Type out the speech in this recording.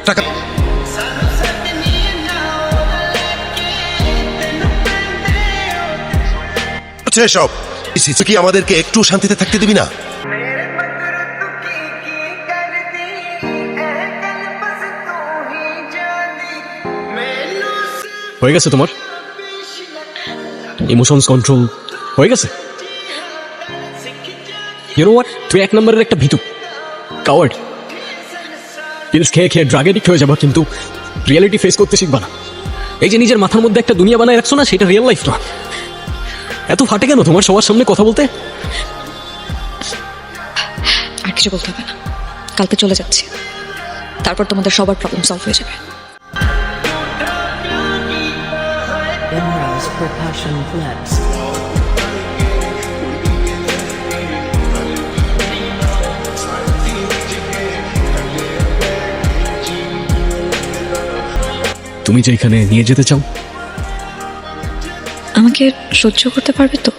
টাকা আচ্ছা সব কি আমাদেরকে একটু শান্তিতে থাকতে দিবি না? হয়ে গেছে তোমার ইমোশনস কন্ট্রোল হয়ে গেছে। ইউ নো হোয়াট, তুই এক নম্বরের একটা ভীতু কাওয়ার্ড। পিলস খেয়ে খেয়ে ড্রাগ এডিক্ট হয়ে যাবা, কিন্তু রিয়েলিটি ফেস করতে শিখবা না। এই যে নিজের মাথার মধ্যে একটা দুনিয়া বানায় রাখছো না, সেটা রিয়েল লাইফ না। এত ফাটে কেন তোমার সবার সামনে কথা বলতে? আর কিছু বলতে হবে না, কালকে চলে যাচ্ছি, তারপর তোমাদের সবার প্রবলেম সলভ হয়ে যাবে। Imro's percussion flips. তুমি যে এখানে নিয়ে যেতে চাও, আমাকে সহ্য করতে পারবে তো?